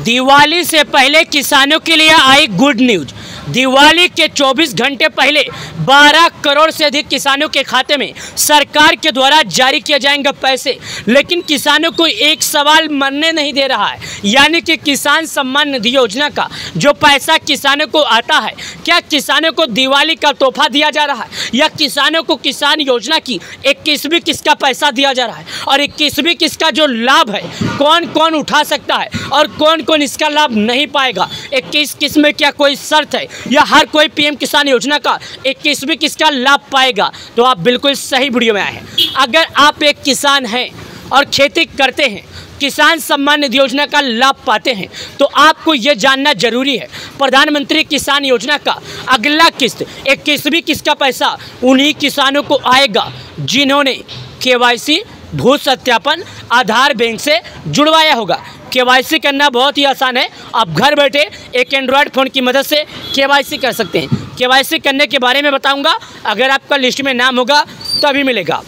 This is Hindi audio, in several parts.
दिवाली से पहले किसानों के लिए आई गुड न्यूज। दिवाली के 24 घंटे पहले 12 करोड़ से अधिक किसानों के खाते में सरकार के द्वारा जारी किए जाएंगे पैसे। लेकिन किसानों को एक सवाल मरने नहीं दे रहा है, यानी कि किसान सम्मान निधि योजना का जो पैसा किसानों को आता है, क्या किसानों को दिवाली का तोहफा दिया जा रहा है या किसानों को किसान योजना की 21वीं किस्त का पैसा दिया जा रहा है? और 21वीं किस्त का जो लाभ है कौन कौन उठा सकता है और कौन कौन इसका लाभ नहीं पाएगा? 21 किस्त में क्या कोई शर्त है या हर कोई पीएम किसान योजना का 21वीं किस्त का लाभ पाएगा? तो आप बिल्कुल सही वीडियो में आए हैं। अगर आप एक किसान हैं और खेती करते हैं, किसान सम्मान निधि योजना का लाभ पाते हैं, तो आपको यह जानना जरूरी है प्रधानमंत्री किसान योजना का अगला किस्त 21वीं किस्त का पैसा उन्हीं किसानों को आएगा जिन्होंने केवाईसी, भू सत्यापन, आधार बैंक से जुड़वाया होगा। केवाईसी करना बहुत ही आसान है। आप घर बैठे एक एंड्रॉयड फ़ोन की मदद से केवाईसी कर सकते हैं। केवाईसी करने के बारे में बताऊंगा। अगर आपका लिस्ट में नाम होगा तभी मिलेगा।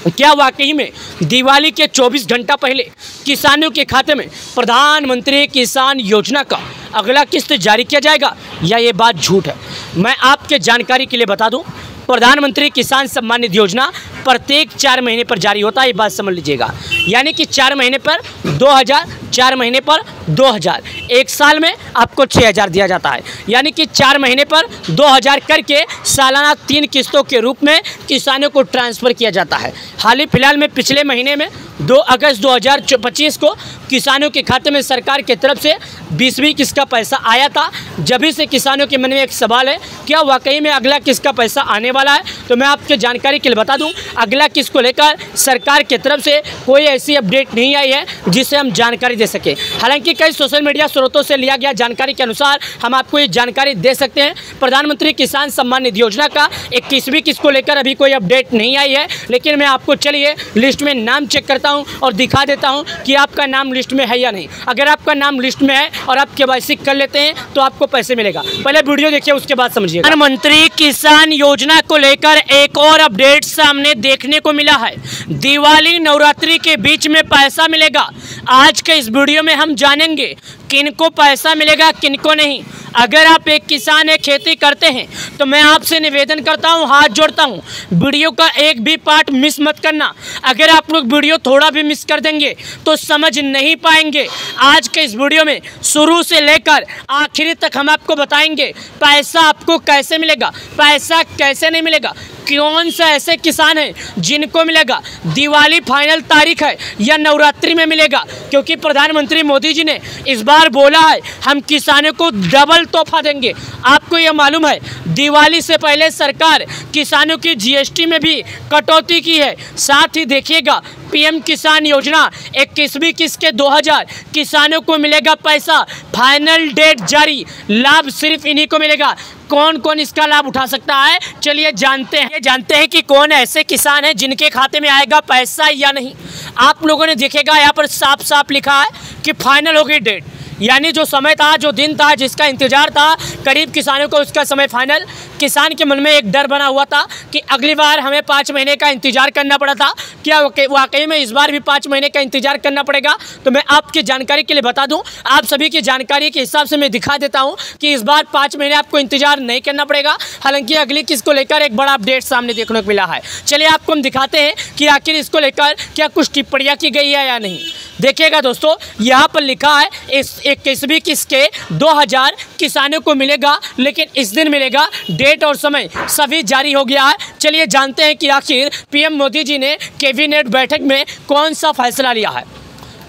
क्या वाकई में दिवाली के 24 घंटा पहले किसानों के खाते में प्रधानमंत्री किसान योजना का अगला किस्त जारी किया जाएगा या ये बात झूठ है? मैं आपके जानकारी के लिए बता दूं, प्रधानमंत्री किसान सम्मान निधि योजना प्रत्येक 4 महीने पर जारी होता है। ये बात समझ लीजिएगा, यानी कि 4 महीने पर 2000, 4 महीने पर 2000, एक साल में आपको 6000 दिया जाता है। यानी कि 4 महीने पर 2000 करके सालाना 3 किस्तों के रूप में किसानों को ट्रांसफ़र किया जाता है। हाल ही फिलहाल में पिछले महीने में 2 अगस्त 2025 को किसानों के खाते में सरकार की तरफ से 20वीं किस्त का पैसा आया था। जब से किसानों के मन में एक सवाल है, क्या वाकई में अगला किस्त का पैसा आने वाला है? तो मैं आपके जानकारी के लिए बता दूं, अगला किस्त को लेकर सरकार की तरफ से कोई ऐसी अपडेट नहीं आई है जिससे हम जानकारी दे सके। हालांकि कई सोशल मीडिया स्रोतों से लिया गया जानकारी के अनुसार हम आपको ये जानकारी दे सकते हैं। प्रधानमंत्री किसान सम्मान निधि योजना का 21वीं किस्त को लेकर अभी कोई अपडेट नहीं आई है, लेकिन मैं आपको चलिए लिस्ट में नाम चेक करता हूं और दिखा देता हूं कि आपका नाम लिस्ट में है या नहीं। अगर आपका नाम लिस्ट में है और आप केवाईसी कर लेते हैं तो आपको पैसे मिलेगा। पहले वीडियो देखिए, उसके बाद समझिए। प्रधानमंत्री किसान योजना को लेकर एक और अपडेट सामने देखने को मिला है। दिवाली नवरात्रि के बीच में पैसा मिलेगा। आज के इस वीडियो में हम जानेंगे किनको पैसा मिलेगा, किनको नहीं। अगर आप एक किसान है, खेती करते हैं, तो मैं आपसे निवेदन करता हूं, हाथ जोड़ता हूं, वीडियो का एक भी पार्ट मिस मत करना। अगर आप लोग वीडियो थोड़ा भी मिस कर देंगे तो समझ नहीं पाएंगे। आज के इस वीडियो में शुरू से लेकर आखिरी तक हम आपको बताएंगे पैसा आपको कैसे मिलेगा, पैसा कैसे नहीं मिलेगा, कौन सा ऐसे किसान हैं जिनको मिलेगा, दिवाली फाइनल तारीख है या नवरात्रि में मिलेगा। क्योंकि प्रधानमंत्री मोदी जी ने इस बार बोला है हम किसानों को डबल तोहफा देंगे। आपको यह मालूम है दिवाली से पहले सरकार किसानों की जीएसटी में भी कटौती की है। साथ ही देखिएगा पीएम किसान योजना 21वीं किस्त के 2000 किसानों को मिलेगा पैसा। फाइनल डेट जारी, लाभ सिर्फ इन्हीं को मिलेगा। कौन कौन इसका लाभ उठा सकता है, चलिए जानते हैं कि कौन ऐसे किसान हैं जिनके खाते में आएगा पैसा या नहीं। आप लोगों ने देखेगा यहाँ पर साफ साफ लिखा है कि फाइनल हो गई डेट, यानी जो समय था, जो दिन था, जिसका इंतजार था करीब किसानों को, उसका समय फाइनल। किसान के मन में एक डर बना हुआ था कि अगली बार हमें 5 महीने का इंतजार करना पड़ा था, क्या वाकई में इस बार भी 5 महीने का इंतजार करना पड़ेगा? तो मैं आपकी जानकारी के लिए बता दूं, आप सभी की जानकारी के हिसाब से मैं दिखा देता हूं कि इस बार 5 महीने आपको इंतजार नहीं करना पड़ेगा। हालांकि अगली किस्त को लेकर एक बड़ा अपडेट सामने देखने को मिला है। चलिए आपको हम दिखाते हैं कि आखिर इसको लेकर क्या कुछ टिप्पणियाँ की गई है या नहीं। देखिएगा दोस्तों, यहाँ पर लिखा है इस 21वीं किस्त के 2000 किसानों को मिलेगा, लेकिन इस दिन मिलेगा। डेट और समय सभी जारी हो गया है। चलिए जानते हैं कि आखिर पीएम मोदी जी ने कैबिनेट बैठक में कौन सा फैसला लिया है।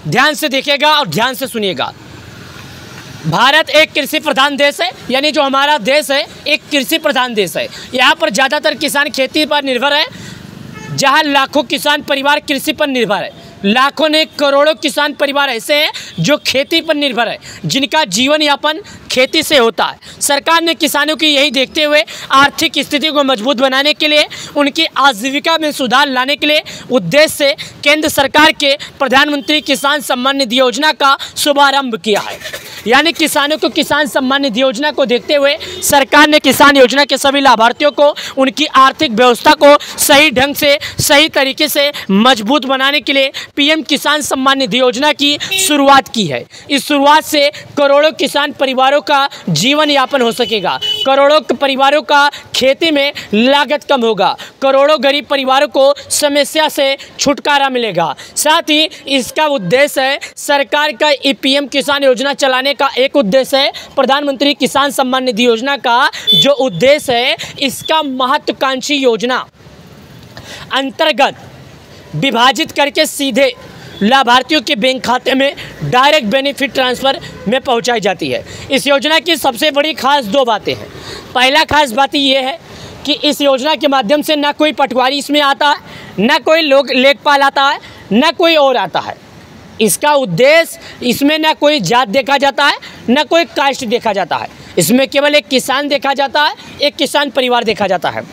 ध्यान से देखिएगा और ध्यान से सुनिएगा। भारत एक कृषि प्रधान देश है, यानी जो हमारा देश है एक कृषि प्रधान देश है। यहाँ पर ज़्यादातर किसान खेती पर निर्भर है। जहाँ लाखों किसान परिवार कृषि पर निर्भर है, लाखों ने करोड़ों किसान परिवार ऐसे हैं जो खेती पर निर्भर है, जिनका जीवन यापन खेती से होता है। सरकार ने किसानों की यही देखते हुए आर्थिक स्थिति को मजबूत बनाने के लिए, उनकी आजीविका में सुधार लाने के लिए उद्देश्य से केंद्र सरकार के प्रधानमंत्री किसान सम्मान निधि योजना का शुभारंभ किया है। यानी किसानों को किसान सम्मान निधि योजना को देखते हुए सरकार ने किसान योजना के सभी लाभार्थियों को उनकी आर्थिक व्यवस्था को सही ढंग से, सही तरीके से मजबूत बनाने के लिए पीएम किसान सम्मान निधि योजना की शुरुआत की है। इस शुरुआत से करोड़ों किसान परिवारों का जीवन यापन हो सकेगा, करोड़ों परिवारों का खेती में लागत कम होगा, करोड़ों गरीब परिवारों को समस्या से छुटकारा मिलेगा। साथ ही इसका उद्देश्य है, सरकार का पीएम किसान योजना चलाने का एक उद्देश्य है, प्रधानमंत्री किसान सम्मान निधि योजना का जो उद्देश्य है, इसका महत्वाकांक्षी योजना अंतर्गत विभाजित करके सीधे लाभार्थियों के बैंक खाते में डायरेक्ट बेनिफिट ट्रांसफ़र में पहुंचाई जाती है। इस योजना की सबसे बड़ी खास दो बातें हैं। पहला खास बात ये है कि इस योजना के माध्यम से ना कोई पटवारी इसमें आता है, ना कोई लोग लेखपाल आता है, ना कोई और आता है। इसका उद्देश्य, इसमें ना कोई जात देखा जाता है, ना कोई कास्ट देखा जाता है। इसमें केवल एक किसान देखा जाता है, एक किसान परिवार देखा जाता है।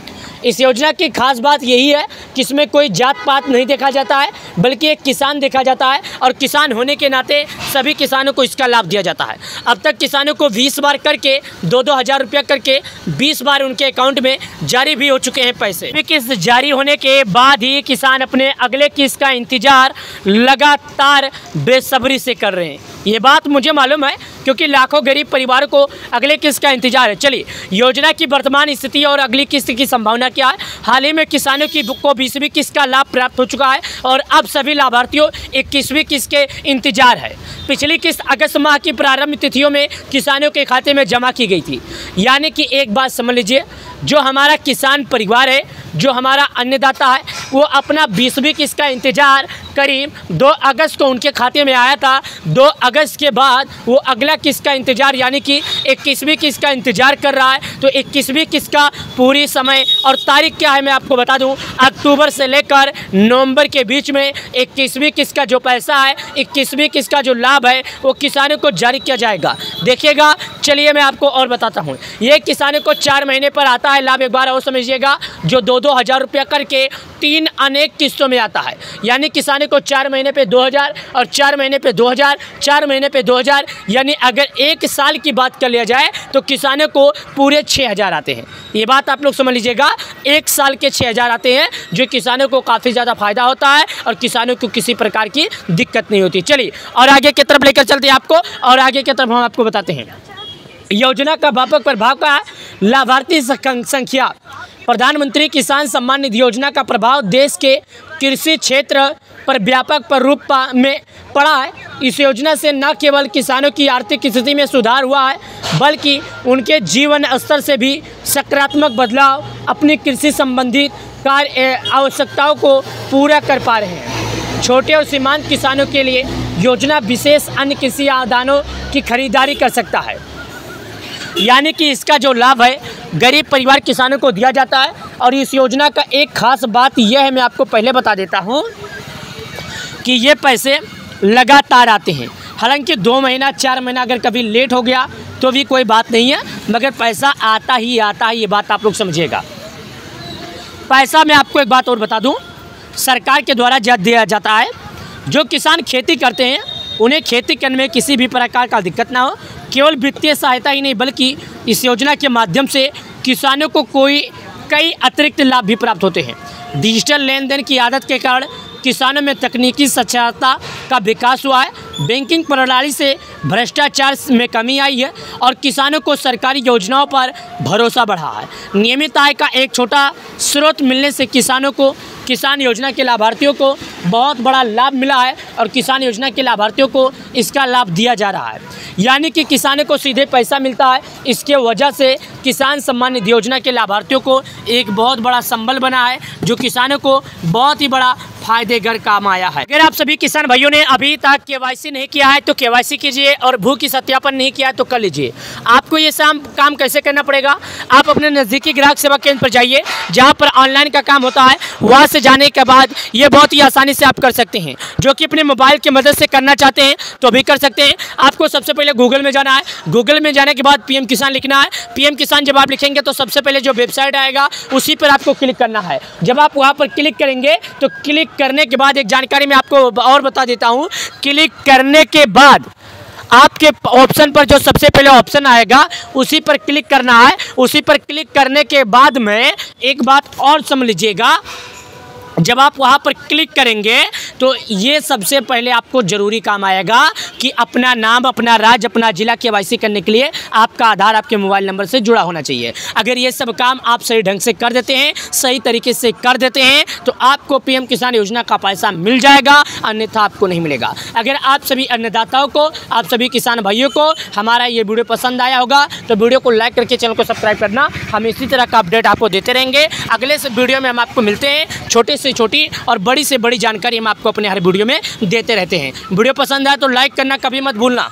इस योजना की खास बात यही है कि इसमें कोई जात पात नहीं देखा जाता है, बल्कि एक किसान देखा जाता है और किसान होने के नाते सभी किसानों को इसका लाभ दिया जाता है। अब तक किसानों को 20 बार करके 2-2 हज़ार रुपया करके 20 बार उनके अकाउंट में जारी भी हो चुके हैं पैसे। किस्त जारी होने के बाद ही किसान अपने अगले किस्त का इंतजार लगातार बेसब्री से कर रहे हैं। ये बात मुझे मालूम है, क्योंकि लाखों गरीब परिवारों को अगले किस्त का इंतजार है। चलिए, योजना की वर्तमान स्थिति और अगली किस्त की संभावना क्या है। हाल ही में किसानों को 20वीं किस्त का लाभ प्राप्त हो चुका है और अब सभी लाभार्थियों 21वीं किस्त के इंतजार है। पिछली किस्त अगस्त माह की प्रारंभ तिथियों में किसानों के खाते में जमा की गई थी। यानी कि एक बात समझ लीजिए, जो हमारा किसान परिवार है, जो हमारा अन्नदाता है, वो अपना 20वीं किस्त का इंतजार करीब 2 अगस्त को उनके खाते में आया था। 2 अगस्त के बाद वो अगला किस्त का इंतजार यानी कि 21वीं किस्त का इंतजार कर रहा है। तो 21वीं किस्त का पूरी समय और तारीख क्या है मैं आपको बता दूं। अक्टूबर से लेकर नवंबर के बीच में 21वीं किस्त का जो पैसा है, 21वीं किस्त का जो लाभ है, वो किसानों को जारी किया जाएगा। देखिएगा, चलिए मैं आपको और बताता हूँ। ये किसानों को 4 महीने पर आता है लाभ। एक बार और समझिएगा, जो 2-2 हज़ार रुपया करके 3 अनेक किस्तों में आता है। यानी किसानों को 4 महीने पे 2000 और 4 महीने पे 2000, 4 महीने पे 2000, यानी अगर 1 साल की बात कर लिया जाए तो किसानों को पूरे 6000 आते हैं। ये बात आप लोग समझ लीजिएगा, 1 साल के 6000 आते हैं, जो किसानों को काफ़ी ज़्यादा फायदा होता है और किसानों को किसी प्रकार की दिक्कत नहीं होती। चलिए और आगे की तरफ लेकर चलते हैं आपको, और आगे की तरफ हम आपको बताते हैं योजना का व्यापक प्रभाव का है। लाभार्थी संख्या। प्रधानमंत्री किसान सम्मान निधि योजना का प्रभाव देश के कृषि क्षेत्र पर व्यापक रूप में पड़ा है। इस योजना से न केवल किसानों की आर्थिक स्थिति में सुधार हुआ है, बल्कि उनके जीवन स्तर से भी सकारात्मक बदलाव अपनी कृषि संबंधित कार्य आवश्यकताओं को पूरा कर पा रहे हैं। छोटे और सीमांत किसानों के लिए योजना विशेष अन्य कृषि आदानों की खरीदारी कर सकता है। यानी कि इसका जो लाभ है गरीब परिवार किसानों को दिया जाता है। और इस योजना का एक खास बात यह है, मैं आपको पहले बता देता हूँ कि ये पैसे लगातार आते हैं। हालांकि 2 महीना 4 महीना अगर कभी लेट हो गया तो भी कोई बात नहीं है, मगर पैसा आता ही आता है। ये बात आप लोग समझिएगा। पैसा मैं आपको एक बात और बता दूँ, सरकार के द्वारा दिया जाता है। जो किसान खेती करते हैं उन्हें खेती करने में किसी भी प्रकार का दिक्कत ना हो। केवल वित्तीय सहायता ही नहीं, बल्कि इस योजना के माध्यम से किसानों को कई अतिरिक्त लाभ भी प्राप्त होते हैं। डिजिटल लेन देन की आदत के कारण किसानों में तकनीकी साक्षरता का विकास हुआ है। बैंकिंग प्रणाली से भ्रष्टाचार में कमी आई है और किसानों को सरकारी योजनाओं पर भरोसा बढ़ा है। नियमित आय का एक छोटा स्रोत मिलने से किसानों को किसान योजना के लाभार्थियों को बहुत बड़ा लाभ मिला है और किसान योजना के लाभार्थियों को इसका लाभ दिया जा रहा है। यानी कि किसानों को सीधे पैसा मिलता है। इसके वजह से किसान सम्मान निधि योजना के लाभार्थियों को एक बहुत बड़ा संबल बना है, जो किसानों को बहुत ही बड़ा फायदेगर काम आया है। अगर आप सभी किसान भाइयों ने अभी तक केवाईसी नहीं किया है तो केवाईसी कीजिए, और भू की सत्यापन नहीं किया है तो कर लीजिए। आपको ये काम कैसे करना पड़ेगा, आप अपने नज़दीकी ग्राहक सेवा केंद्र पर जाइए, जहाँ पर ऑनलाइन का काम होता है। वहाँ से जाने के बाद ये बहुत ही आसानी से आप कर सकते हैं। जो कि अपने मोबाइल की मदद से करना चाहते हैं तो भी कर सकते हैं। आपको सबसे पहले गूगल में जाना है। गूगल में जाने के बाद पीएम किसान लिखना है। पीएम किसान जब आप लिखेंगे तो सबसे पहले जो वेबसाइट आएगा उसी पर आपको क्लिक करना है। जब आप वहाँ पर क्लिक करेंगे तो क्लिक करने के बाद एक जानकारी मैं आपको और बता देता हूँ। क्लिक करने के बाद आपके ऑप्शन पर जो सबसे पहले ऑप्शन आएगा उसी पर क्लिक करना है। उसी पर क्लिक करने के बाद में एक बात और समझ लीजिएगा, जब आप वहां पर क्लिक करेंगे तो ये सबसे पहले आपको ज़रूरी काम आएगा कि अपना नाम, अपना राज्य, अपना जिला केवाईसी करने के लिए आपका आधार आपके मोबाइल नंबर से जुड़ा होना चाहिए। अगर ये सब काम आप सही ढंग से कर देते हैं, सही तरीके से कर देते हैं तो आपको पीएम किसान योजना का पैसा मिल जाएगा, अन्यथा आपको नहीं मिलेगा। अगर आप सभी अन्नदाताओं को, आप सभी किसान भाइयों को हमारा ये वीडियो पसंद आया होगा तो वीडियो को लाइक करके चैनल को सब्सक्राइब करना। हम इसी तरह का अपडेट आपको देते रहेंगे। अगले से वीडियो में हम आपको मिलते हैं। छोटे से छोटी और बड़ी से बड़ी जानकारी हम आपको अपने हर वीडियो में देते रहते हैं। वीडियो पसंद आए तो लाइक करना कभी मत भूलना।